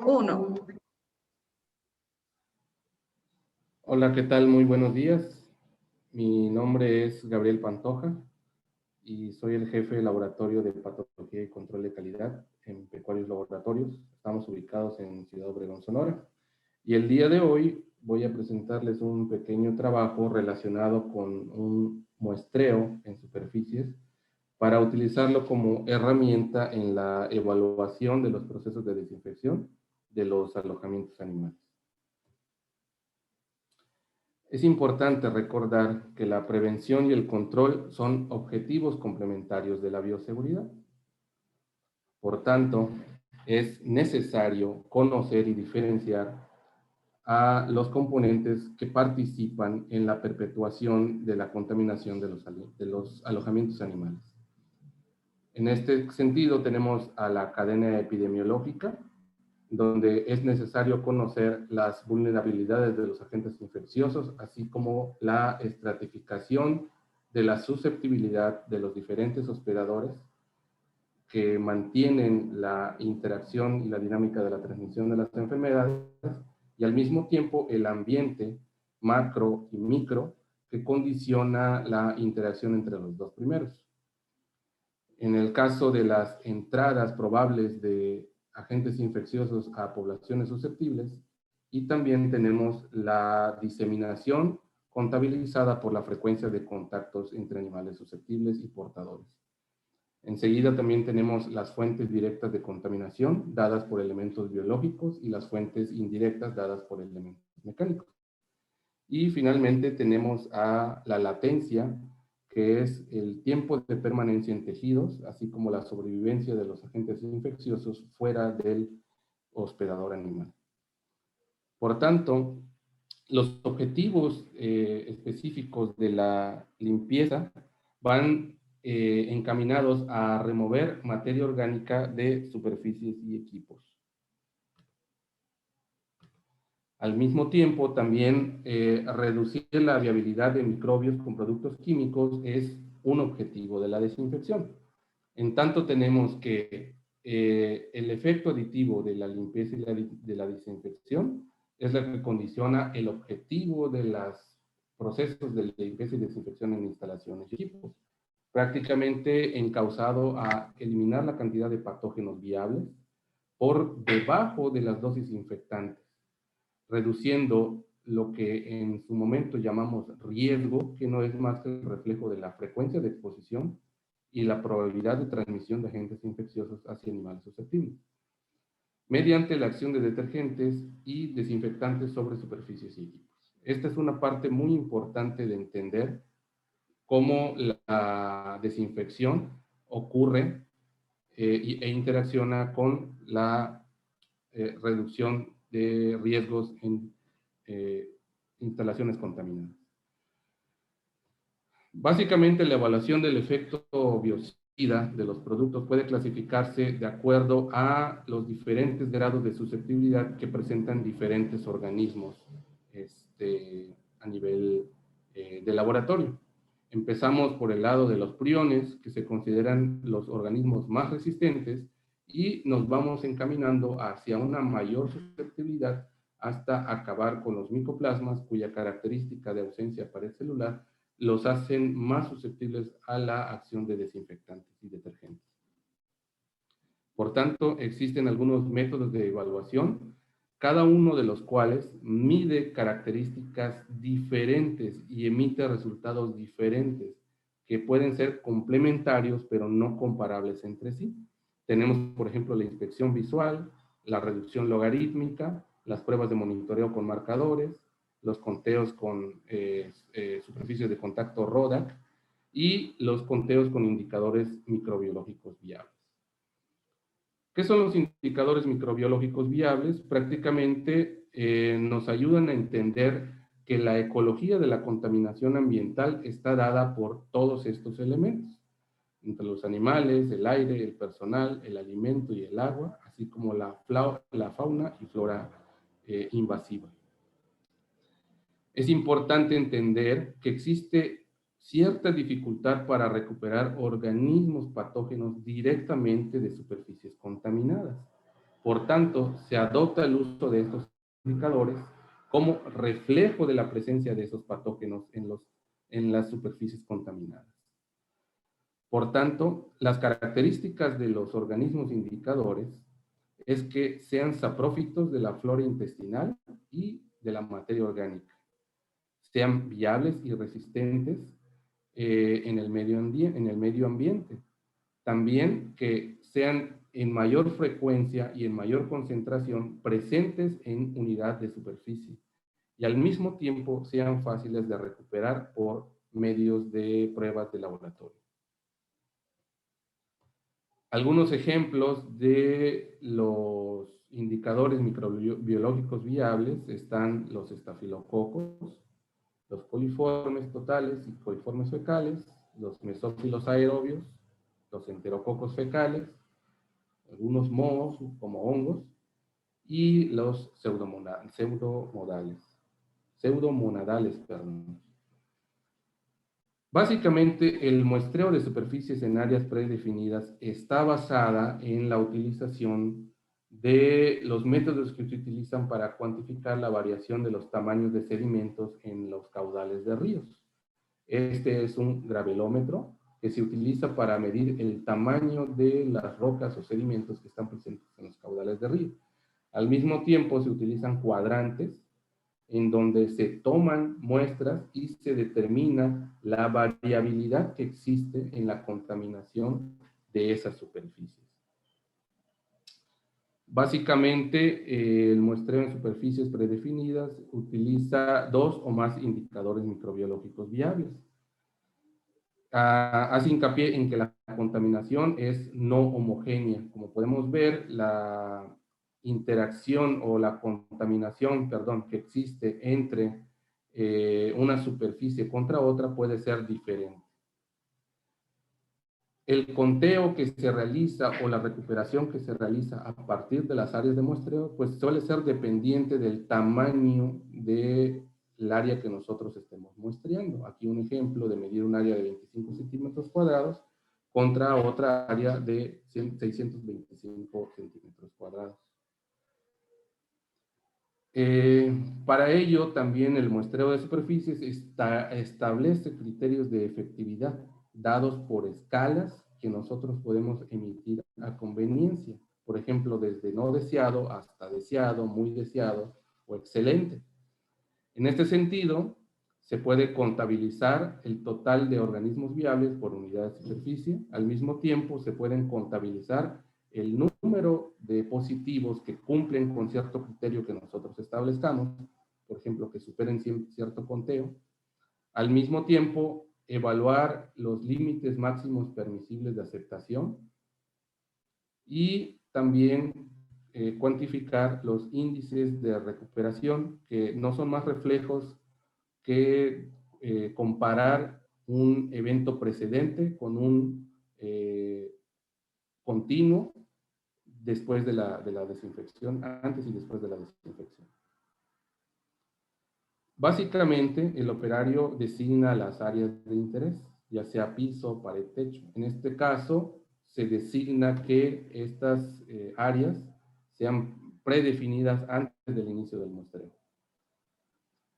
Uno. Hola, ¿qué tal? Muy buenos días. Mi nombre es Gabriel Pantoja y soy el jefe de laboratorio de patología y control de calidad en Pecuarios Laboratorios. Estamos ubicados en Ciudad Obregón, Sonora. Y el día de hoy voy a presentarles un pequeño trabajo relacionado con un muestreo en superficies para utilizarlo como herramienta en la evaluación de los procesos de desinfección de los alojamientos animales. Es importante recordar que la prevención y el control son objetivos complementarios de la bioseguridad. Por tanto, es necesario conocer y diferenciar a los componentes que participan en la perpetuación de la contaminación de los alojamientos animales. En este sentido, tenemos a la cadena epidemiológica, donde es necesario conocer las vulnerabilidades de los agentes infecciosos, así como la estratificación de la susceptibilidad de los diferentes hospedadores que mantienen la interacción y la dinámica de la transmisión de las enfermedades, y al mismo tiempo el ambiente macro y micro que condiciona la interacción entre los dos primeros. En el caso de las entradas probables de agentes infecciosos a poblaciones susceptibles, y también tenemos la diseminación contabilizada por la frecuencia de contactos entre animales susceptibles y portadores. Enseguida también tenemos las fuentes directas de contaminación dadas por elementos biológicos y las fuentes indirectas dadas por elementos mecánicos. Y finalmente tenemos a la latencia, que es el tiempo de permanencia en tejidos, así como la sobrevivencia de los agentes infecciosos fuera del hospedador animal. Por tanto, los objetivos específicos de la limpieza van encaminados a remover materia orgánica de superficies y equipos. Al mismo tiempo, también reducir la viabilidad de microbios con productos químicos es un objetivo de la desinfección. En tanto, tenemos que el efecto aditivo de la limpieza y de la desinfección es la que condiciona el objetivo de los procesos de limpieza y desinfección en instalaciones y equipos, prácticamente encausado a eliminar la cantidad de patógenos viables por debajo de las dosis infectantes, reduciendo lo que en su momento llamamos riesgo, que no es más que el reflejo de la frecuencia de exposición y la probabilidad de transmisión de agentes infecciosos hacia animales susceptibles, mediante la acción de detergentes y desinfectantes sobre superficies y equipos. Esta es una parte muy importante de entender cómo la desinfección ocurre e interacciona con la reducción de riesgos en instalaciones contaminadas. Básicamente, la evaluación del efecto biocida de los productos puede clasificarse de acuerdo a los diferentes grados de susceptibilidad que presentan diferentes organismos a nivel de laboratorio. Empezamos por el lado de los priones, que se consideran los organismos más resistentes, y nos vamos encaminando hacia una mayor susceptibilidad hasta acabar con los micoplasmas, cuya característica de ausencia de pared celular los hacen más susceptibles a la acción de desinfectantes y detergentes. Por tanto, existen algunos métodos de evaluación, cada uno de los cuales mide características diferentes y emite resultados diferentes que pueden ser complementarios pero no comparables entre sí. Tenemos, por ejemplo, la inspección visual, la reducción logarítmica, las pruebas de monitoreo con marcadores, los conteos con superficies de contacto RODAC y los conteos con indicadores microbiológicos viables. ¿Qué son los indicadores microbiológicos viables? Prácticamente nos ayudan a entender que la ecología de la contaminación ambiental está dada por todos estos elementos, entre los animales, el aire, el personal, el alimento y el agua, así como la fauna y flora invasiva. Es importante entender que existe cierta dificultad para recuperar organismos patógenos directamente de superficies contaminadas. Por tanto, se adopta el uso de estos indicadores como reflejo de la presencia de esos patógenos en las superficies contaminadas. Por tanto, las características de los organismos indicadores es que sean saprófitos de la flora intestinal y de la materia orgánica, sean viables y resistentes en el medio ambiente. También que sean en mayor frecuencia y en mayor concentración presentes en unidad de superficie y al mismo tiempo sean fáciles de recuperar por medios de pruebas de laboratorio. Algunos ejemplos de los indicadores microbiológicos viables están los estafilococos, los coliformes totales y coliformes fecales, los mesófilos aerobios, los enterococos fecales, algunos mohos como hongos y los pseudomonadales, perdón. Básicamente, el muestreo de superficies en áreas predefinidas está basada en la utilización de los métodos que se utilizan para cuantificar la variación de los tamaños de sedimentos en los caudales de ríos. Este es un gravelómetro que se utiliza para medir el tamaño de las rocas o sedimentos que están presentes en los caudales de río. Al mismo tiempo, se utilizan cuadrantes en donde se toman muestras y se determina la variabilidad que existe en la contaminación de esas superficies. Básicamente, el muestreo en superficies predefinidas utiliza 2 o más indicadores microbiológicos viables. Hace hincapié en que la contaminación es no homogénea. Como podemos ver, la interacción o la contaminación, perdón, que existe entre una superficie contra otra puede ser diferente. El conteo que se realiza o la recuperación que se realiza a partir de las áreas de muestreo, pues suele ser dependiente del tamaño del área que nosotros estemos muestreando. Aquí un ejemplo de medir un área de 25 centímetros cuadrados contra otra área de 625 centímetros cuadrados. Para ello, también el muestreo de superficies establece criterios de efectividad dados por escalas que nosotros podemos emitir a conveniencia. Por ejemplo, desde no deseado hasta deseado, muy deseado o excelente. En este sentido, se puede contabilizar el total de organismos viables por unidad de superficie. Al mismo tiempo, se pueden contabilizar el número de positivos que cumplen con cierto criterio que nosotros establezcamos, por ejemplo, que superen cierto conteo. Al mismo tiempo, evaluar los límites máximos permisibles de aceptación y también cuantificar los índices de recuperación, que no son más reflejos que comparar un evento precedente con un continuo después de la desinfección, antes y después de la desinfección. Básicamente, el operario designa las áreas de interés, ya sea piso, pared, techo. En este caso, se designa que estas áreas sean predefinidas antes del inicio del muestreo.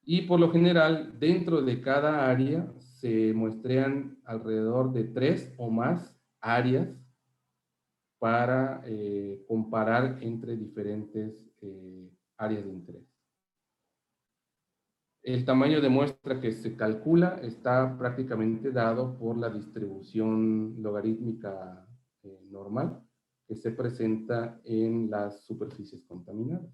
Y por lo general, dentro de cada área se muestrean alrededor de 3 o más áreas para comparar entre diferentes áreas de interés. El tamaño de muestra que se calcula está prácticamente dado por la distribución logarítmica normal que se presenta en las superficies contaminadas.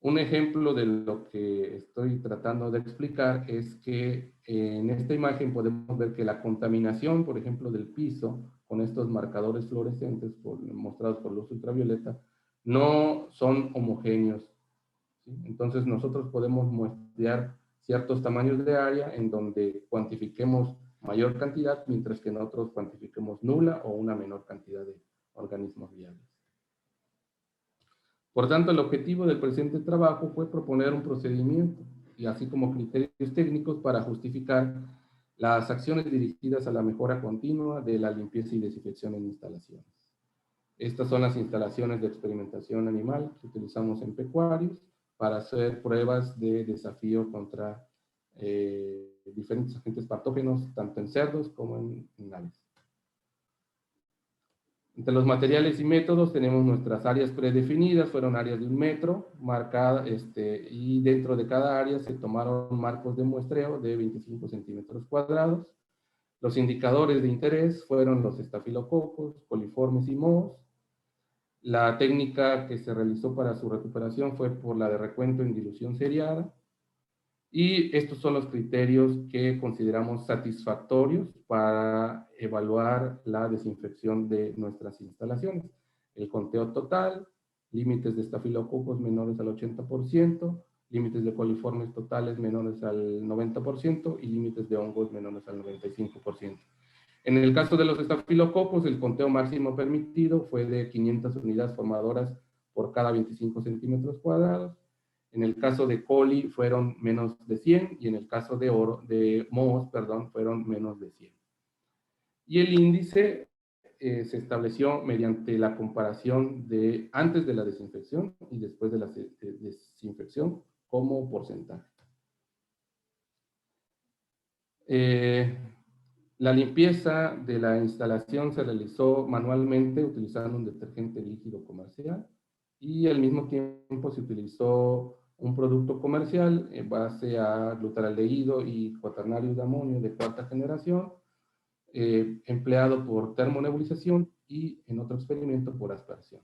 Un ejemplo de lo que estoy tratando de explicar es que en esta imagen podemos ver que la contaminación, por ejemplo, del piso, con estos marcadores fluorescentes mostrados por luz ultravioleta, no son homogéneos, ¿sí? Entonces nosotros podemos muestrear ciertos tamaños de área en donde cuantifiquemos mayor cantidad, mientras que en otros cuantifiquemos nula o una menor cantidad de organismos viables. Por tanto, el objetivo del presente trabajo fue proponer un procedimiento y así como criterios técnicos para justificar las acciones dirigidas a la mejora continua de la limpieza y desinfección en instalaciones. Estas son las instalaciones de experimentación animal que utilizamos en pecuarios para hacer pruebas de desafío contra diferentes agentes patógenos, tanto en cerdos como en aves. Entre los materiales y métodos tenemos nuestras áreas predefinidas, fueron áreas de 1 metro, marcadas, y dentro de cada área se tomaron marcos de muestreo de 25 centímetros cuadrados. Los indicadores de interés fueron los estafilococos, coliformes y mohos. La técnica que se realizó para su recuperación fue por la de recuento en dilución seriada. Y estos son los criterios que consideramos satisfactorios para evaluar la desinfección de nuestras instalaciones. El conteo total, límites de estafilococos menores al 80%, límites de coliformes totales menores al 90% y límites de hongos menores al 95%. En el caso de los estafilococos, el conteo máximo permitido fue de 500 unidades formadoras por cada 25 centímetros cuadrados. En el caso de coli fueron menos de 100 y en el caso de mohos, fueron menos de 100. Y el índice se estableció mediante la comparación de antes de la desinfección y después de la desinfección como porcentaje. La limpieza de la instalación se realizó manualmente utilizando un detergente líquido comercial y al mismo tiempo se utilizó un producto comercial en base a glutaraldehído y cuaternario de amonio de 4ª generación, empleado por termonebulización y en otro experimento por aspersión.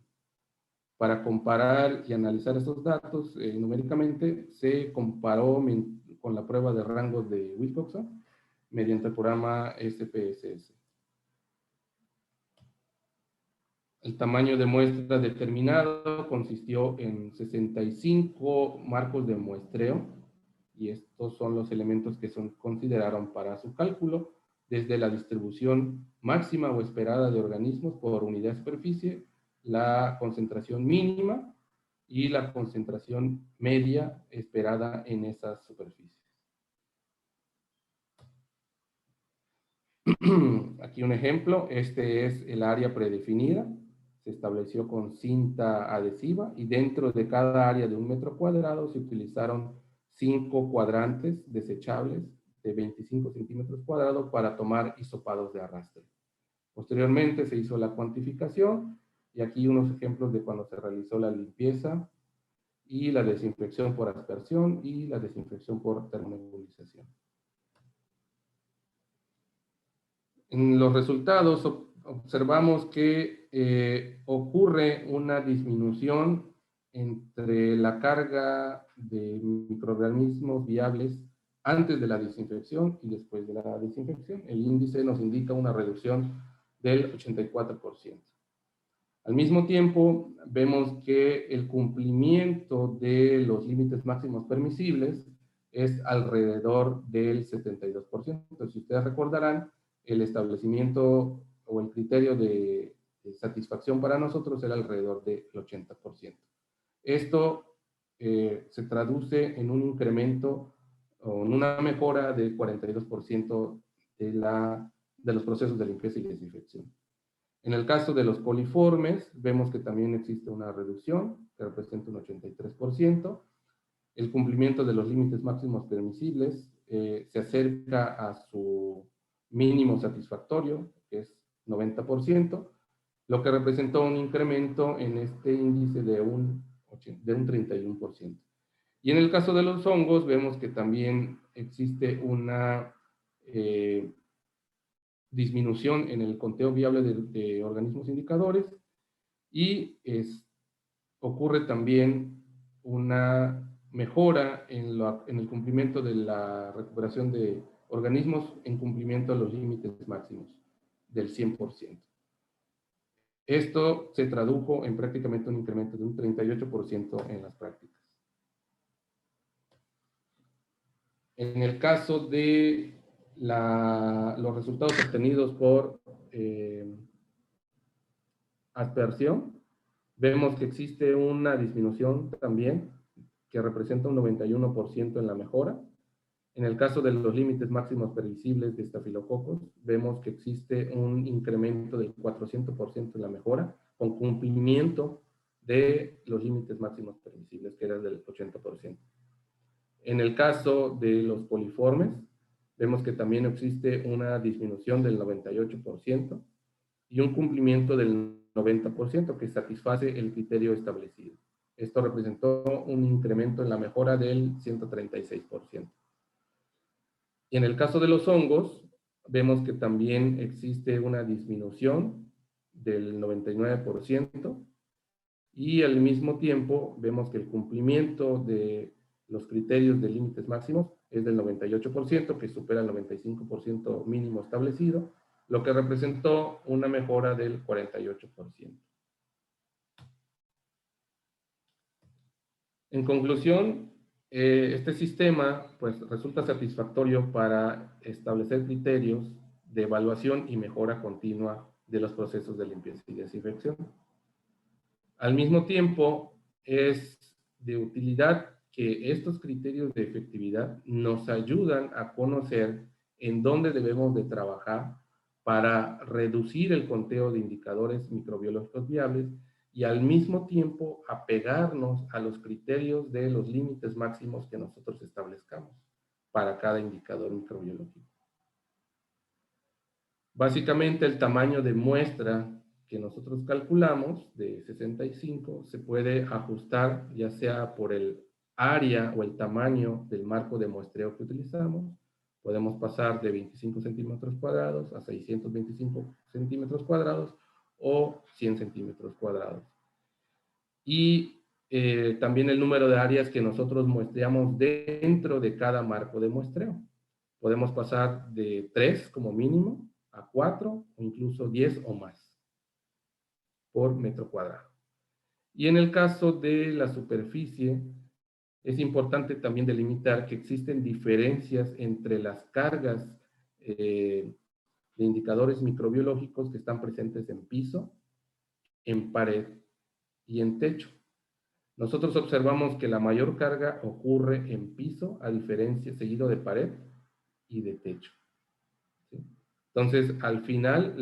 Para comparar y analizar estos datos numéricamente, se comparó con la prueba de rangos de Wilcoxon mediante el programa SPSS. El tamaño de muestra determinado consistió en 65 marcos de muestreo, y estos son los elementos que se consideraron para su cálculo, desde la distribución máxima o esperada de organismos por unidad de superficie, la concentración mínima y la concentración media esperada en esas superficies. Aquí un ejemplo, este es el área predefinida, se estableció con cinta adhesiva y dentro de cada área de 1 metro cuadrado se utilizaron 5 cuadrantes desechables de 25 centímetros cuadrados para tomar hisopados de arrastre. Posteriormente se hizo la cuantificación y aquí unos ejemplos de cuando se realizó la limpieza y la desinfección por aspersión y la desinfección por termonebulización. En los resultados observamos que ocurre una disminución entre la carga de microorganismos viables antes de la desinfección y después de la desinfección. El índice nos indica una reducción del 84%. Al mismo tiempo, vemos que el cumplimiento de los límites máximos permisibles es alrededor del 72%. Entonces, si ustedes recordarán, el establecimiento o el criterio de satisfacción para nosotros era alrededor del 80%. Esto se traduce en un incremento o en una mejora del 42% de los procesos de limpieza y desinfección. En el caso de los coliformes, vemos que también existe una reducción que representa un 83%. El cumplimiento de los límites máximos permisibles se acerca a su mínimo satisfactorio, que es 90%, lo que representó un incremento en este índice de un 31%. Y en el caso de los hongos, vemos que también existe una disminución en el conteo viable de organismos indicadores y ocurre también una mejora en el cumplimiento de la recuperación de organismos en cumplimiento a los límites máximos del 100%. Esto se tradujo en prácticamente un incremento de un 38% en las prácticas. En el caso de los resultados obtenidos por aspersión, vemos que existe una disminución también que representa un 91% en la mejora. En el caso de los límites máximos previsibles de estafilococos, vemos que existe un incremento del 400% en la mejora, con cumplimiento de los límites máximos permisibles, que era del 80%. En el caso de los poliformes, vemos que también existe una disminución del 98% y un cumplimiento del 90% que satisface el criterio establecido. Esto representó un incremento en la mejora del 136%. Y en el caso de los hongos, vemos que también existe una disminución del 99% y al mismo tiempo vemos que el cumplimiento de los criterios de límites máximos es del 98%, que supera el 95% mínimo establecido, lo que representó una mejora del 48%. En conclusión, este sistema pues, resulta satisfactorio para establecer criterios de evaluación y mejora continua de los procesos de limpieza y desinfección. Al mismo tiempo, es de utilidad que estos criterios de efectividad nos ayudan a conocer en dónde debemos de trabajar para reducir el conteo de indicadores microbiológicos viables y al mismo tiempo apegarnos a los criterios de los límites máximos que nosotros establezcamos para cada indicador microbiológico. Básicamente el tamaño de muestra que nosotros calculamos de 65 se puede ajustar ya sea por el área o el tamaño del marco de muestreo que utilizamos. Podemos pasar de 25 centímetros cuadrados a 625 centímetros cuadrados o 100 centímetros cuadrados. Y también el número de áreas que nosotros muestreamos dentro de cada marco de muestreo. Podemos pasar de 3 como mínimo a 4 o incluso 10 o más por metro cuadrado. Y en el caso de la superficie, es importante también delimitar que existen diferencias entre las cargas de indicadores microbiológicos que están presentes en piso, en pared y en techo. Nosotros observamos que la mayor carga ocurre en piso, a diferencia, seguido de pared y de techo. ¿Sí? Entonces, al final,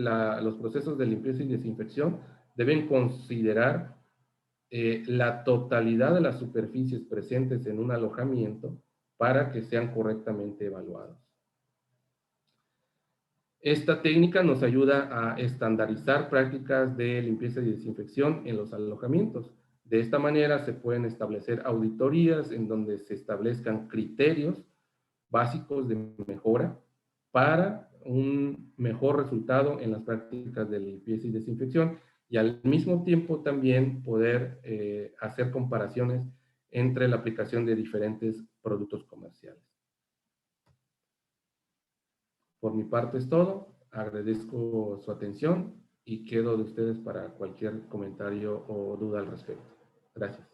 los procesos de limpieza y desinfección deben considerar la totalidad de las superficies presentes en un alojamiento para que sean correctamente evaluados. Esta técnica nos ayuda a estandarizar prácticas de limpieza y desinfección en los alojamientos. De esta manera se pueden establecer auditorías en donde se establezcan criterios básicos de mejora para un mejor resultado en las prácticas de limpieza y desinfección y al mismo tiempo también poder hacer comparaciones entre la aplicación de diferentes productos comerciales. Por mi parte es todo. Agradezco su atención y quedo de ustedes para cualquier comentario o duda al respecto. Gracias.